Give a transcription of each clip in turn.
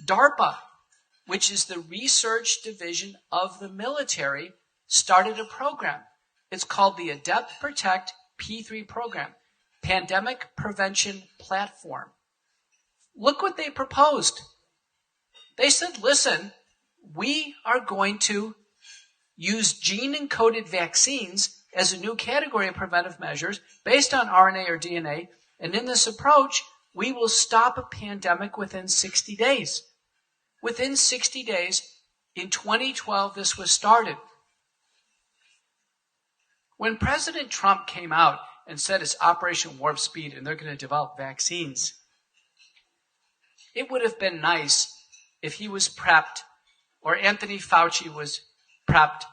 DARPA, which is the research division of the military, started a program. It's called the Adept Protect P3 program, Pandemic Prevention Platform. Look what they proposed. They said, listen, we are going to use gene-encoded vaccines as a new category of preventive measures based on RNA or DNA, and in this approach, we will stop a pandemic within 60 days. Within 60 days, in 2012, this was started. When President Trump came out and said it's Operation Warp Speed and they're going to develop vaccines, it would have been nice if he was prepped or Anthony Fauci was prepped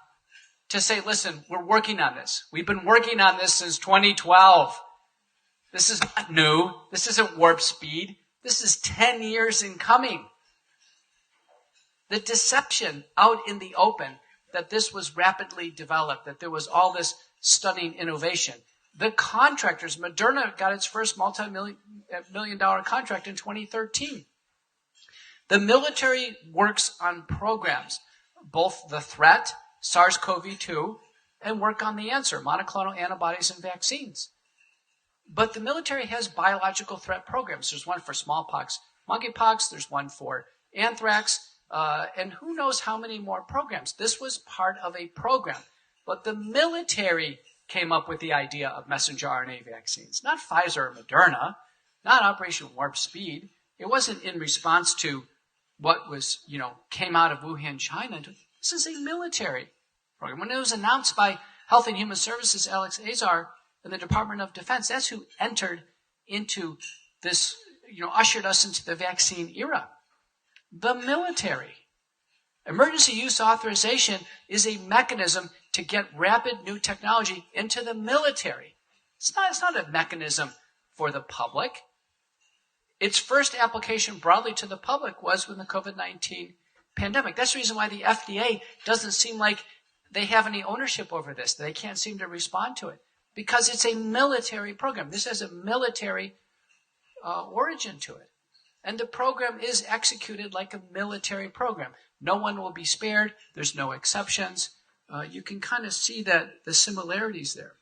to say, listen, we're working on this. We've been working on this since 2012. This is not new. This isn't warp speed. This is 10 years in coming. The deception out in the open that this was rapidly developed, that there was all this stunning innovation. The contractors, Moderna got its first multi-million dollar contract in 2013. The military works on programs, both the threat, SARS-CoV-2, and work on the answer, monoclonal antibodies and vaccines. But the military has biological threat programs. There's one for smallpox, monkeypox, there's one for anthrax, and who knows how many more programs. This was part of a program. But the military came up with the idea of messenger RNA vaccines, not Pfizer or Moderna, not Operation Warp Speed. It wasn't in response to what was, came out of Wuhan, China. This is a military program. When it was announced by Health and Human Services, Alex Azar, and the Department of Defense, that's who entered into this, ushered us into the vaccine era. The military. Emergency use authorization is a mechanism to get rapid new technology into the military. It's not a mechanism for the public. Its first application broadly to the public was with the COVID-19 pandemic. That's the reason why the FDA doesn't seem like they have any ownership over this. They can't seem to respond to it because it's a military program. This has a military origin to it. And the program is executed like a military program. No one will be spared. There's no exceptions. You can kind of see that the similarities there.